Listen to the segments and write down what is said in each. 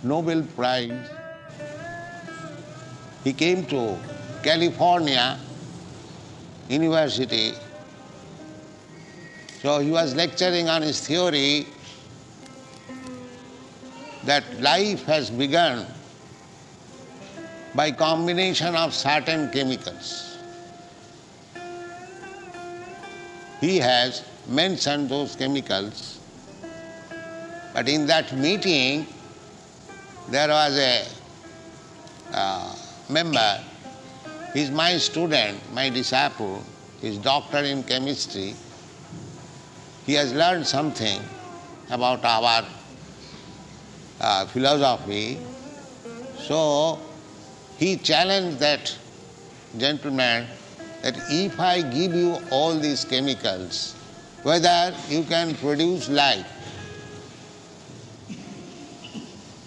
Nobel Prize. He came to California University. So he was lecturing on his theory that life has begun by combination of certain chemicals. He has mentioned those chemicals, but in that meeting there was a member, he is my student, my disciple, he is doctor in chemistry. He has learned something about our philosophy. So he challenged that gentleman that if I give you all these chemicals, whether you can produce life.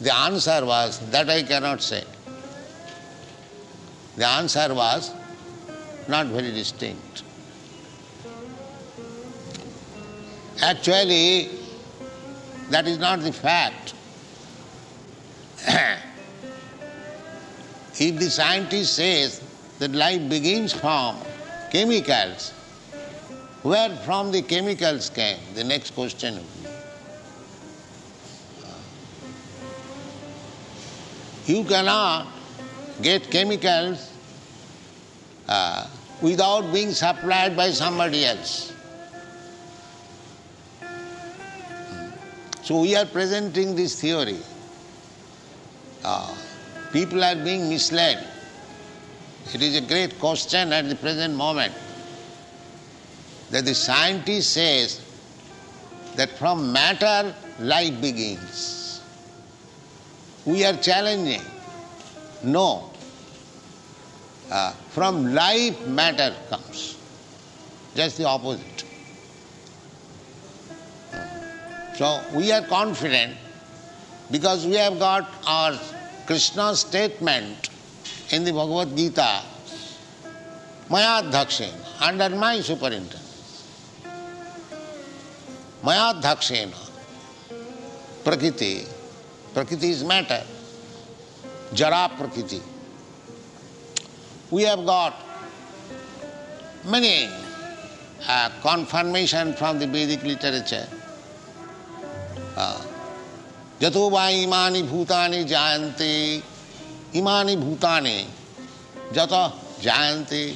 The answer was, that I cannot say. The answer was not very distinct. Actually, that is not the fact. If the scientist says that life begins from chemicals, where from the chemicals came? The next question would be. You cannot get chemicals without being supplied by somebody else. So we are presenting this theory. People are being misled. It is a great question at the present moment that the scientist says that from matter life begins. We are challenging. No. From life matter comes. Just the opposite. So we are confident because we have got our Krishna statement in the Bhagavad Gita, Mayadhakshena, under my superintendence. Mayadhakshena, Prakriti. Prakriti is matter. Jara Prakriti. We have got many confirmation from the Vedic literature. Jato va imani bhutani jayante, imani bhutani jata jayante.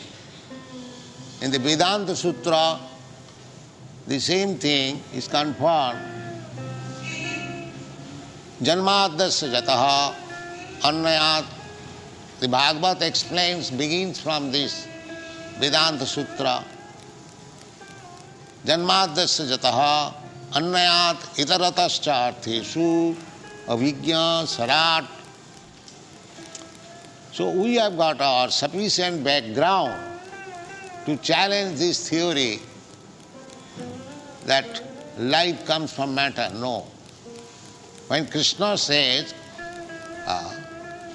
In the Vedanta Sutra, the same thing is confirmed. Janmadasya jataha annayat. The Bhagavad explains, begins from this Vedanta Sutra. Janmadasya jataha annayat itaratascha artheshu avijñā sarat. So we have got our sufficient background to challenge this theory that life comes from matter. No. When Krishna says,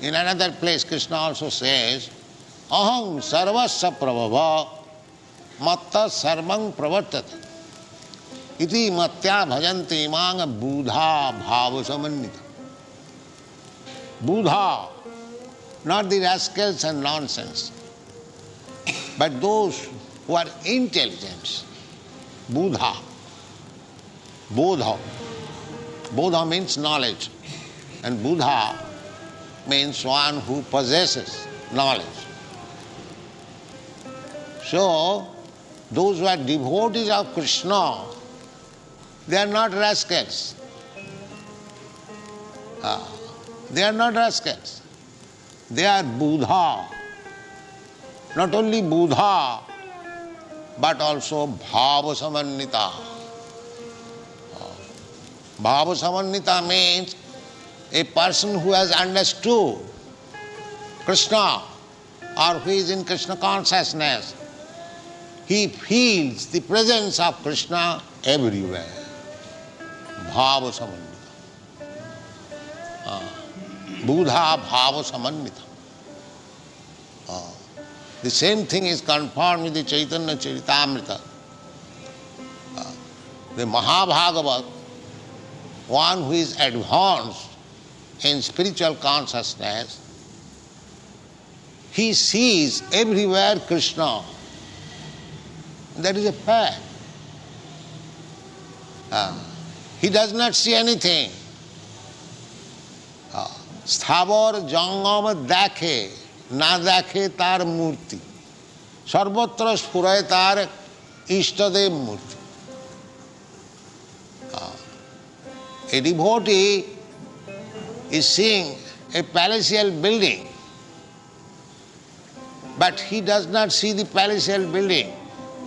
in another place Krishna also says, aham sarvasya prabhava matta sarvang pravartate. Iti matya bhajanti imanga buddha bhava samannita. Buddha, not the rascals and nonsense, but those who are intelligent. Buddha. Bodha. Bodha means knowledge. And Buddha means one who possesses knowledge. So, those who are devotees of Krishna, they are not rascals. They are not rascals. They are Buddha. Not only Buddha, but also Bhava Samannita. Bhava Samannita means a person who has understood Krishna or who is in Krishna consciousness. He feels the presence of Krishna everywhere. Bhava Samannita. Buddha Bhava Samannita. The same thing is confirmed with the Chaitanya Charitamrita. The Mahabhagavat, one who is advanced in spiritual consciousness, he sees everywhere Krishna. That is a fact. He does not see anything. स्थावर जंगम देखे ना देखे तार मूर्ति सर्वत्र स्फुरे तार इष्टदेव मूर्ति. A devotee is seeing a palatial building, but he does not see the palatial building.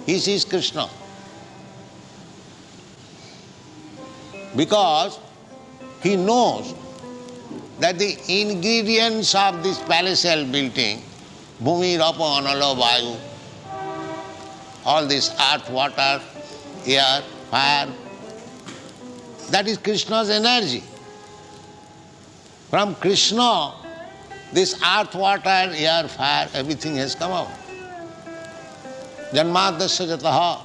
He sees Krishna. Because he knows that the ingredients of this palatial building, Bhumi, Rapa, Anala, Vayu, all this earth, water, air, fire, that is Krishna's energy. From Krishna, this earth, water, air, fire, everything has come out. Janmadasya jataha,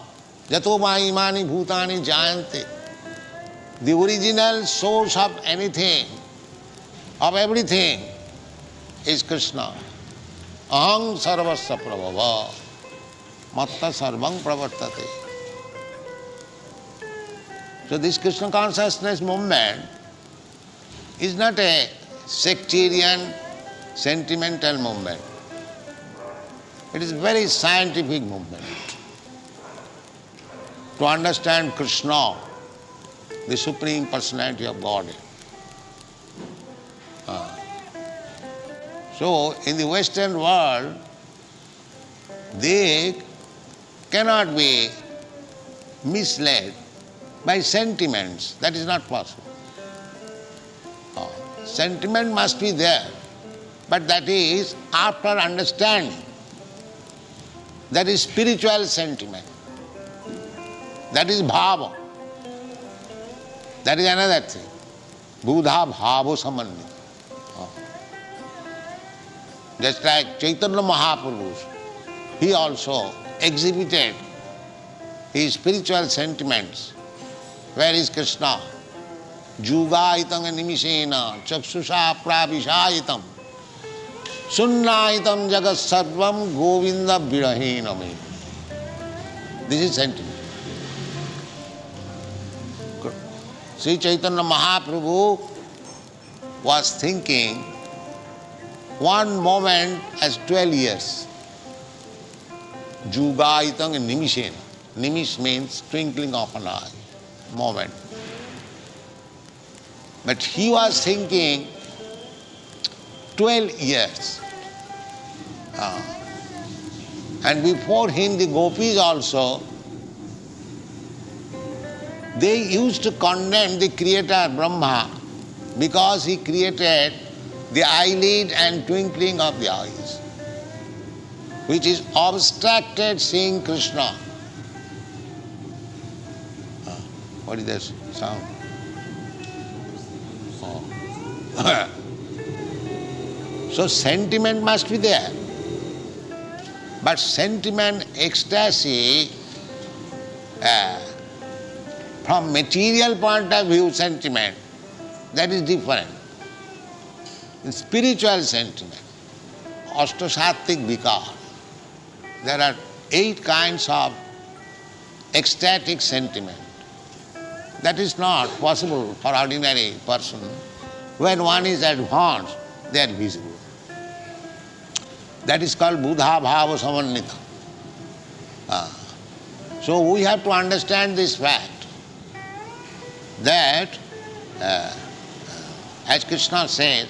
jato ma imani bhutani jayante. The original source of anything, of everything, is Krishna. Aham sarvasya prabhava, matta sarvam pravartate. So this Krishna consciousness movement is not a sectarian, sentimental movement. It is a very scientific movement. To understand Krishna, the Supreme Personality of Godhead. So, in the Western world, they cannot be misled by sentiments. That is not possible. Sentiment must be there, but that is after understanding. That is spiritual sentiment. That is bhava. That is another thing. Buddha bhava samannita. Just like Chaitanya Mahaprabhu, he also exhibited his spiritual sentiments. Where is Krishna? Jugaitam nimishena chakshusha pravishayitam sunnaitam jagat sarvam govinda virahinami. This is sentiment. Sri Chaitanya Mahaprabhu was thinking one moment as 12 years. Jugaitam nimishena. Nimish means twinkling of an eye. Moment. But he was thinking 12 years. And before him the gopis also, they used to condemn the creator Brahma because he created the eyelid and twinkling of the eyes, which is obstructed seeing Krishna. What is this sound? So sentiment must be there. But sentiment, ecstasy, from material point of view sentiment, that is different. In spiritual sentiment, ashtasattik vikar, there are 8 kinds of ecstatic sentiment. That is not possible for ordinary person. When one is advanced, they are visible. That is called Buddha Bhava Samannita. So we have to understand this fact that, as Krishna says,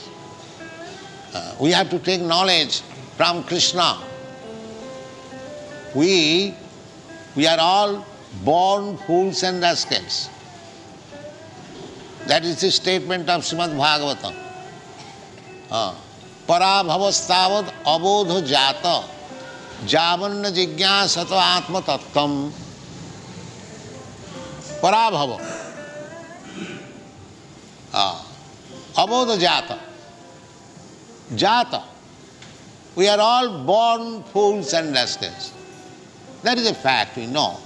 we have to take knowledge from Krishna. We are all born fools and rascals. That is the statement of Srimad Bhagavatam. Parabhavastavad abodha jata javanna jigyasata atma tattvam. Parabhava. Abodha jata. Jata. We are all born fools and rascals. That is a fact, we know.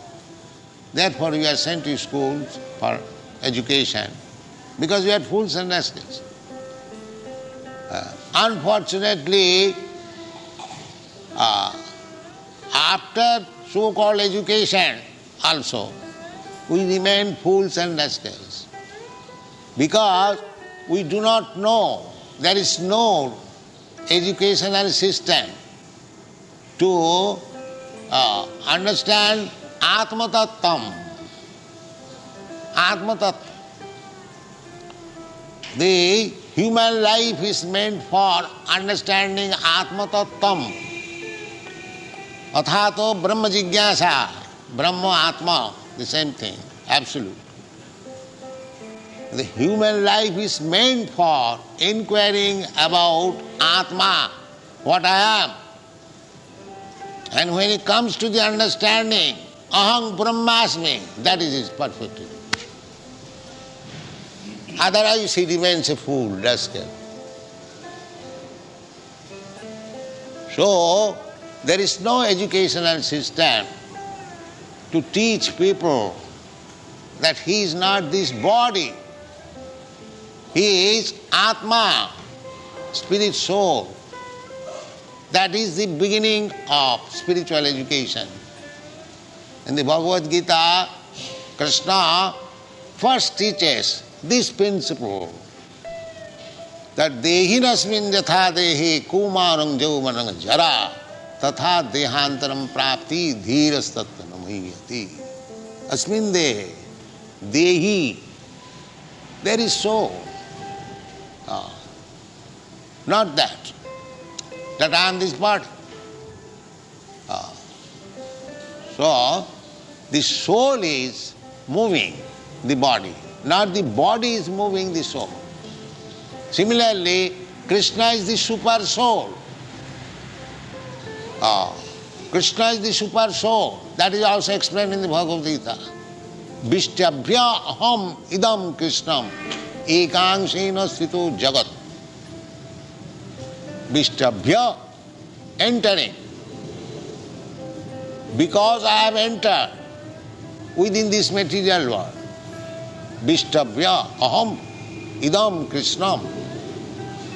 Therefore we are sent to schools for education, because we are fools and rascals. Unfortunately, after so-called education also, we remain fools and rascals because we do not know, there is no educational system to understand Atma Tattvam. Atma Tattva. The human life is meant for understanding Atma Tattvam. Athato Brahma Jigyasa. Brahma, Atma, the same thing, absolute. The human life is meant for inquiring about Atma, what I am. And when it comes to the understanding, Aham Brahmasmi, that is his perfect. Otherwise he remains a fool, rascal. So, there is no educational system to teach people that he is not this body. He is Atma, spirit soul. That is the beginning of spiritual education. In the Bhagavad Gita, Krishna first teaches this principle that dehinasmin yatha dehi kumarang jaumanang jara tatha dehantaram prapti dhiras tattva namahiyati. Asmin dehi, there is soul. Not that I am this body. So, the soul is moving the body, not the body is moving the soul. Similarly, Krishna is the super soul. Krishna is the super soul. That is also explained in the Bhagavad Gita. Vishtyabhya aham idam Krishnam ekangsena sthito jagat. Vishtyabhya, entering. Because I have entered within this material world. Vishtyabhya aham idam Krishnam.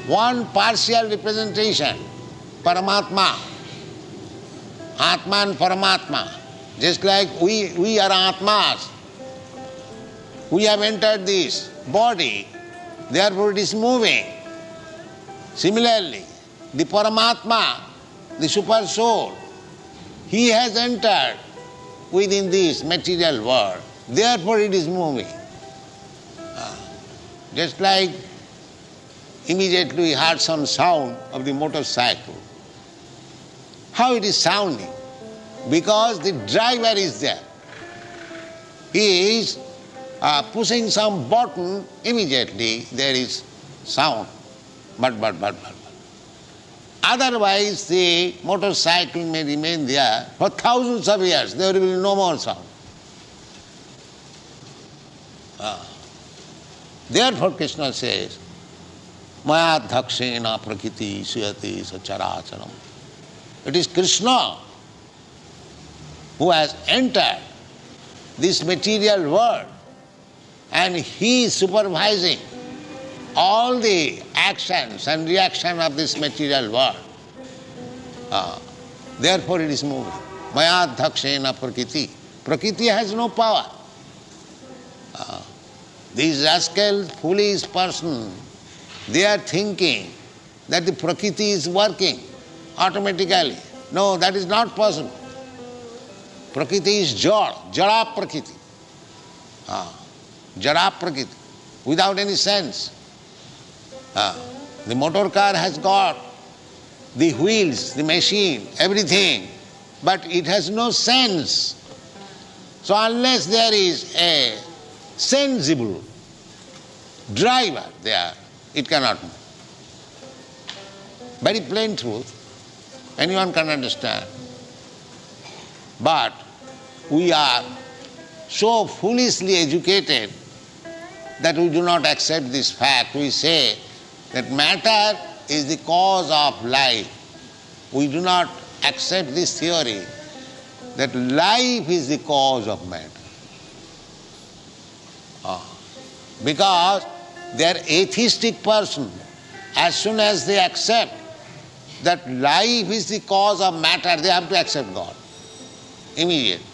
One partial representation, Paramatma. Atma and Paramatma. Just like we are Atmas. We have entered this body, therefore it is moving. Similarly, the Paramatma, the super soul, he has entered within this material world, therefore it is moving. Just like immediately we heard some sound of the motorcycle. How it is sounding? Because the driver is there. He is pushing some button, immediately there is sound. But. Otherwise the motorcycle may remain there for thousands of years, there will be no more sound. Therefore Krishna says, Maya dhakshena prakriti suyati sacharacharam. It is Krishna who has entered this material world and he is supervising all the actions and reaction of this material world. Therefore it is moving. Maya dhakshena prakriti. Prakriti has no power. These rascal, foolish person, they are thinking that the prakriti is working automatically. No, that is not possible. Prakriti is jara prakriti. Jara prakriti, without any sense. The motor car has got the wheels, the machine, everything, but it has no sense. So unless there is a sensible driver there, it cannot move. Very plain truth. Anyone can understand. But we are so foolishly educated that we do not accept this fact. We say that matter is the cause of life. We do not accept this theory that life is the cause of matter. Because they are atheistic person as soon as they accept that life is the cause of matter, they have to accept God. Immediately.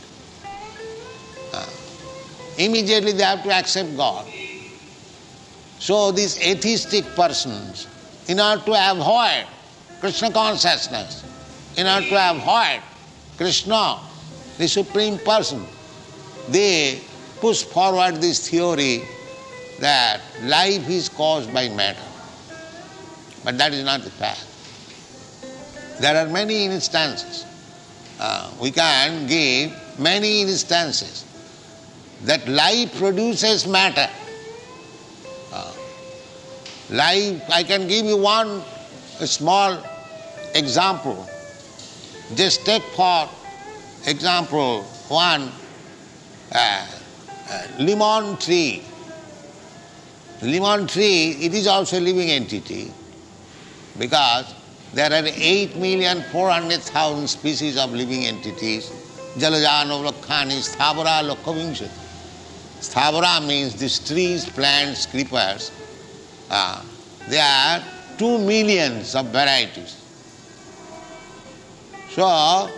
Immediately they have to accept God. So these atheistic persons, in order to avoid Krishna consciousness, in order to avoid Krishna, the Supreme Person, they push forward this theory that life is caused by matter. But that is not the fact. There are many instances. We can give many instances that life produces matter. Life, I can give you one small example. Just take for example one lemon tree. Lemon tree, it is also a living entity because there are 8,400,000 species of living entities. Jalajano Lakhani, Sthavara Lokhavingsha. Sthavara means these trees, plants, creepers. There are 2 million of varieties. So,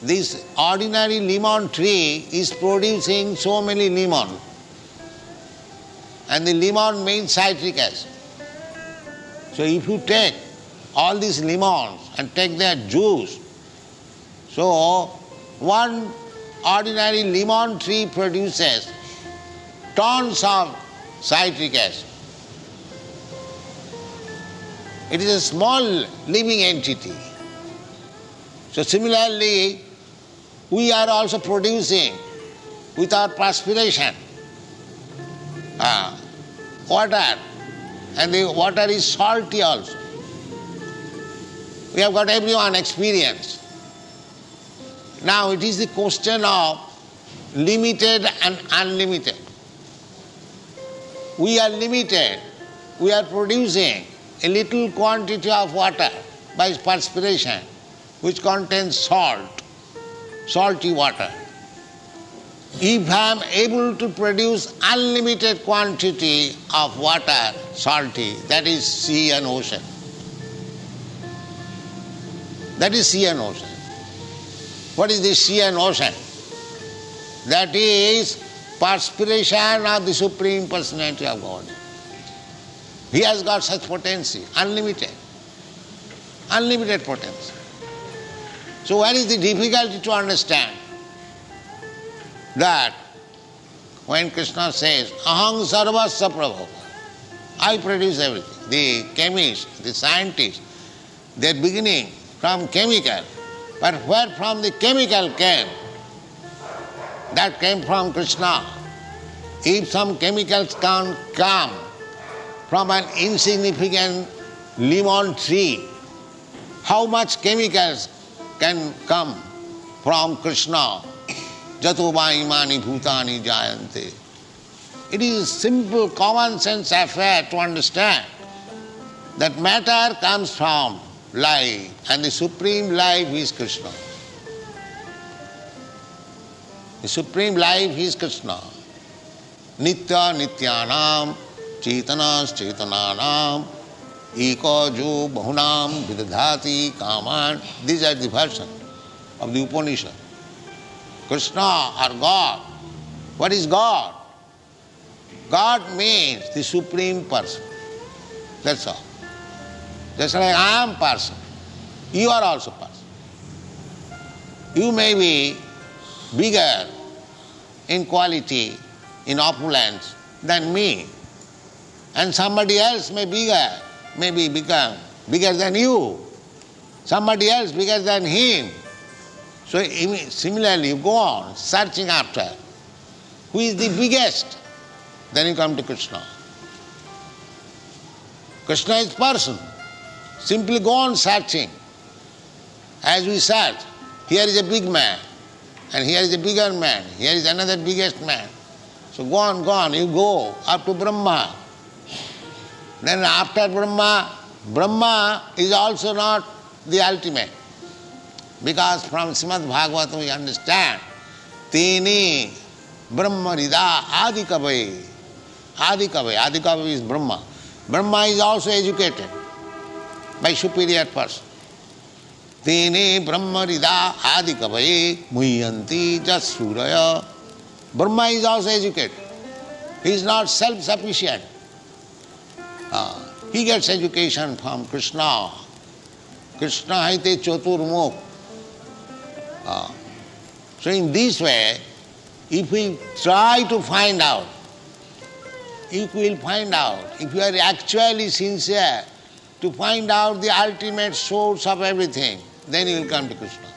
this ordinary lemon tree is producing so many lemon. And the lemon means citric acid. So, if you take all these lemons and take their juice, so one ordinary lemon tree produces tons of citric acid. It is a small living entity. So similarly, we are also producing with our perspiration water, and the water is salty also. We have got everyone experience. Now it is the question of limited and unlimited. We are limited. We are producing a little quantity of water by perspiration which contains salt, salty water. If I am able to produce unlimited quantity of water, salty, that is sea and ocean. That is sea and ocean. What is the sea and ocean? That is perspiration of the Supreme Personality of God. He has got such potency, unlimited potency. So where is the difficulty to understand that when Krishna says, Aham sarvasya prabhu, I produce everything. The chemists, the scientists, they are beginning from chemical, but where from the chemical came? That came from Krishna. If some chemicals can come from an insignificant lemon tree, how much chemicals can come from Krishna? Jato va imani bhutani jayante. It is a simple common sense affair to understand that matter comes from life, and the supreme life is Krishna. The supreme life is Krishna. Nitya nityanam, chetanas chetananam, eko jo bahunam vidadhati kaman. These are the versions of the Upanishad. Krishna or God. What is God? God means the Supreme Person. That's all. Just like I am person, you are also person. You may be bigger in quality, in opulence than me, and somebody else may become bigger than you, somebody else bigger than him. So similarly, you go on searching after who is the biggest, then you come to Krishna. Krishna is person. Simply go on searching. As we search, here is a big man, and here is a bigger man, here is another biggest man. So go on, you go up to Brahma. Then after Brahma, Brahma is also not the ultimate. Because from Srimad Bhagavatam we understand, Tini Brahma Rida Adikavai. Adikavai is Brahma. Brahma is also educated. by superior person. Tene Brahma Rida Adi Kavaye Muhyanti Jasuraya. Brahma is also educated. He is not self-sufficient. He gets education from Krishna. Krishna haite chaturmukh. So in this way, if we try to find out, if we will find out, if you are actually sincere to find out the ultimate source of everything, then you will come to Krishna,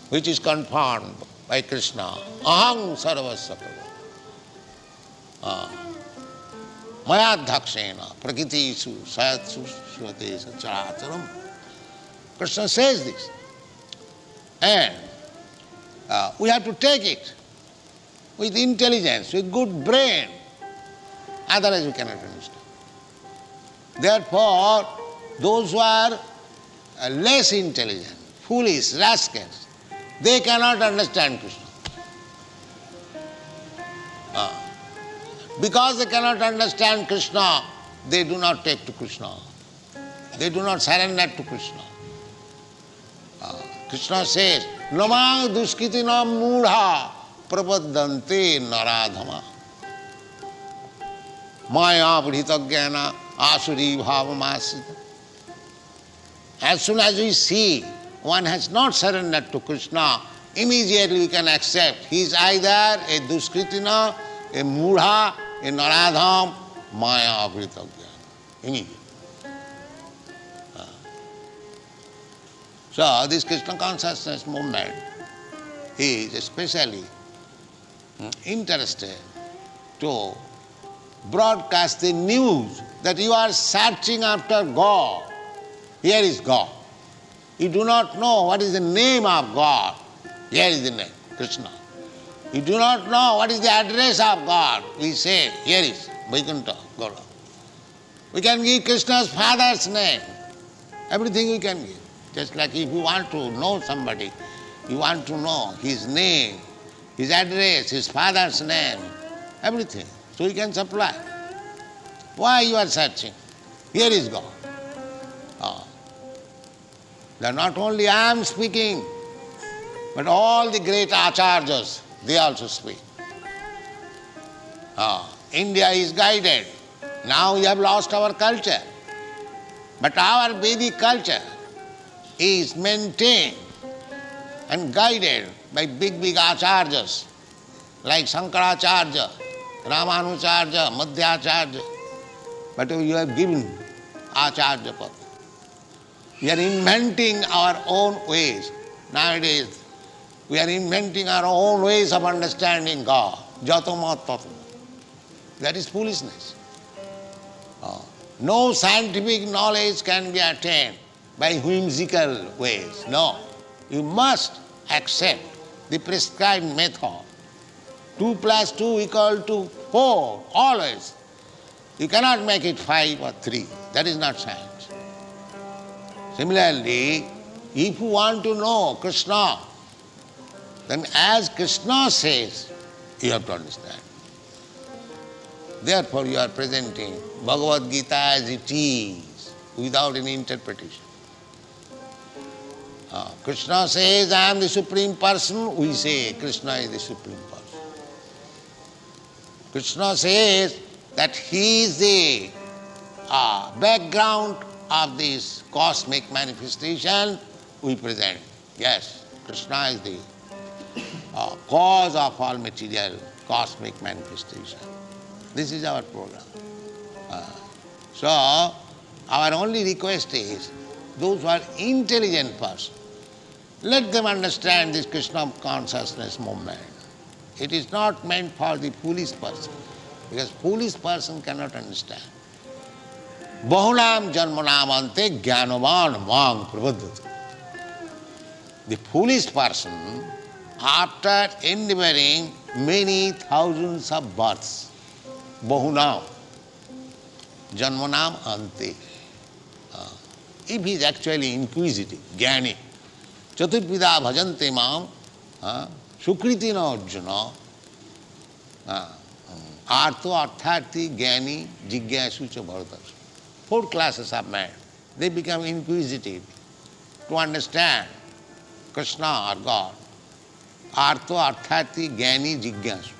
which is confirmed by Krishna. Aham sarvasya prabhu. Mayadhakshena prakitisu sayatsu shvate sacharacharam. Krishna says this. And we have to take it with intelligence, with good brain. Otherwise we cannot understand. Therefore, those who are less intelligent, foolish, rascals, they cannot understand Krishna. Because they cannot understand Krishna, they do not take to Krishna. They do not surrender to Krishna. Krishna says, Namang duskitina mudha prapaddante naradhama. Maya bhritagana asuri bhavamasita. As soon as we see one has not surrendered to Krishna, immediately we can accept he is either a duskritina, a mudha, a naradham, maya bhritagana. Immediately. So this Krishna consciousness movement is especially interested to broadcast the news that you are searching after God. Here is God. You do not know what is the name of God. Here is the name, Krishna. You do not know what is the address of God. We say, here is Vaikuntha, Gaura. We can give Krishna's father's name. Everything we can give. Just like if you want to know somebody, you want to know his name, his address, his father's name, everything. So he can supply. Why you are searching? Here is God. That not only I am speaking, but all the great acharyas, they also speak. India is guided. Now we have lost our culture. But our Vedic culture is maintained and guided by big acharyas like Shankaracharya, Ramanujarya, Madhyacharya. But you have given Acharya Pada. We are inventing our own ways. Nowadays, we are inventing our own ways of understanding God. Jatama Tatma. That is foolishness. No scientific knowledge can be attained by whimsical ways. No. You must accept the prescribed method. 2 + 2 = 4, always. You cannot make it 5 or 3. That is not science. Similarly, if you want to know Krishna, then as Krishna says, you have to understand. Therefore, you are presenting Bhagavad Gita as it is, without any interpretation. Krishna says, I am the Supreme Person. We say, Krishna is the Supreme Person. Krishna says that he is the background of this cosmic manifestation. We present, yes, Krishna is the cause of all material cosmic manifestation. This is our program. So, our only request is, those who are intelligent persons, let them understand this Krishna consciousness movement. It is not meant for the foolish person, because foolish person cannot understand. Bahunam janmanam ante jnanavan mang prabuddhati. The foolish person, after endeavoring many thousands of births, bahunam janmanam ante, if he is actually inquisitive, jnani, chaturvida bhajante mam, sukriti na arjuna, artho artharthi jnani jigyasu cha bharatasu. 4 classes of men. They become inquisitive to understand Krishna or God. Artho arthati jnani jigyasu.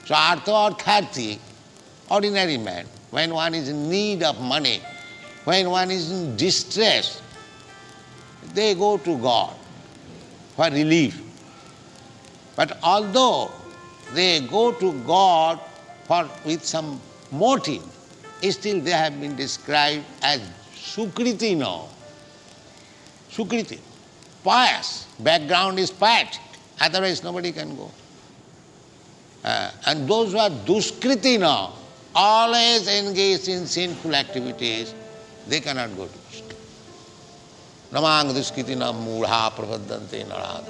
So artho arthati, ordinary man, when one is in need of money, when one is in distress, they go to God for relief. But although they go to God with some motive, still they have been described as Sukritino. Sukriti, pious. Background is piety. Otherwise nobody can go. And those who are Duskritino, always engaged in sinful activities, they cannot go to Krishna. Namang Duskritina mudha prapadante narad.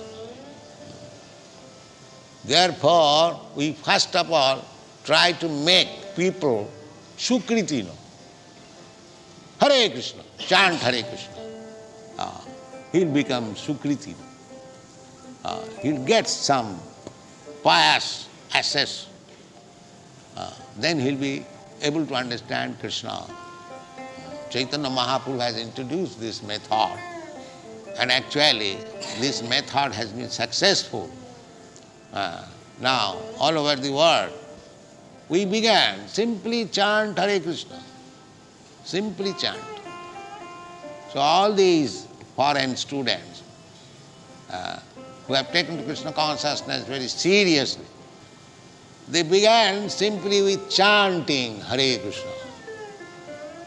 Therefore, we first of all try to make people Sukritino. Hare Krishna, chant Hare Krishna. He'll become Sukritino. He'll get some pious access. Then he'll be able to understand Krishna. Chaitanya Mahaprabhu has introduced this method, and actually this method has been successful. Now, all over the world, we began simply chant Hare Krishna. Simply chant. So all these foreign students who have taken to Krishna consciousness very seriously, they began simply with chanting Hare Krishna.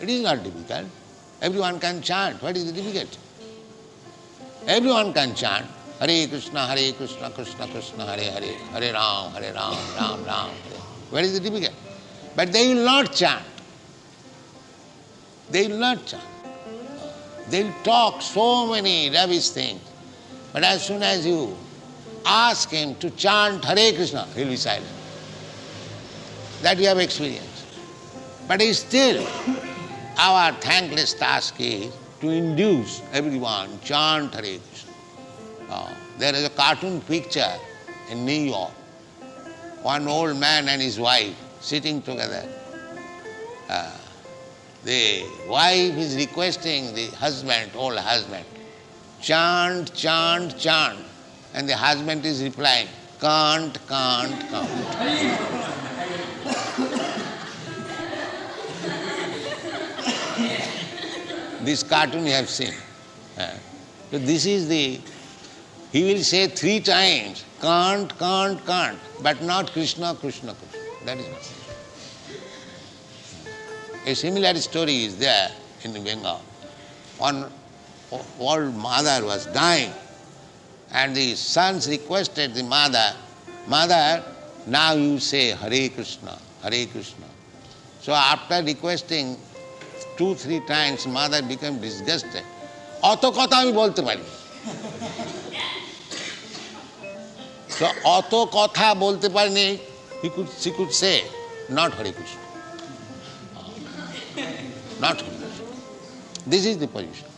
It is not difficult. Everyone can chant. What is the difficulty? Everyone can chant Hare Krishna, Krishna Krishna, Hare Hare, Hare Ram, Ram Ram. What is the difficulty? But they will not chant. They will not chant. They will talk so many rubbish things. But as soon as you ask him to chant Hare Krishna, he will be silent. That we have experienced. But still, our thankless task is to induce everyone chant Hare Krishna. There is a cartoon picture in New York. One old man and his wife sitting together. The wife is requesting the husband, old husband, chant, chant, chant. And the husband is replying, can't. This cartoon you have seen. So this is he will say 3 times, can't, but not Krishna. That is not. A similar story is there in Bengal. One old mother was dying, and the sons requested the mother, now you say Hare Krishna. So after requesting 2-3 times, mother became disgusted. Oto kotha ami bolte pari. So oto kotha bolte parini, she could say, not Hare Krishna. Not Hare Krishna. This is the position.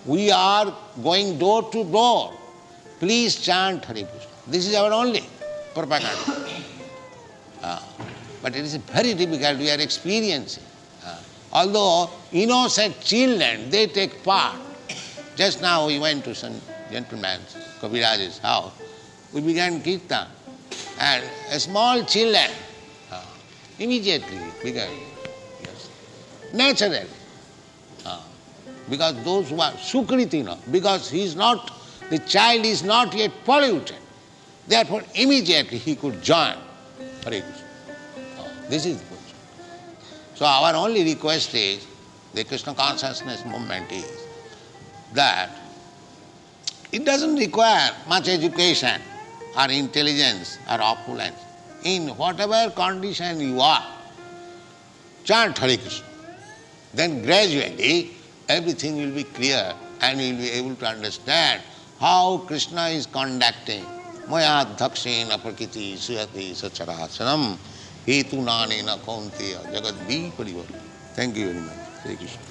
We are going door to door. Please chant Hare Krishna. This is our only propaganda. But it is very difficult, we are experiencing. Although innocent children, they take part. Just now we went to some gentleman's, Kaviraj's house. We began kirtan. And a small children immediately began. Yes. Naturally. Because those who are Sukritina, because the child is not yet polluted. Therefore immediately he could join Hare Krishna. This is the position. So our only request is, the Krishna consciousness movement is that it doesn't require much education or intelligence or opulence. In whatever condition you are, chant Hare Krishna. Then gradually everything will be clear and you will be able to understand how Krishna is conducting. Maya dhakshena prakriti suyati sacharasanam hetu nanena kaunteya jagat vi parivar. Thank you very much. Hare Krishna.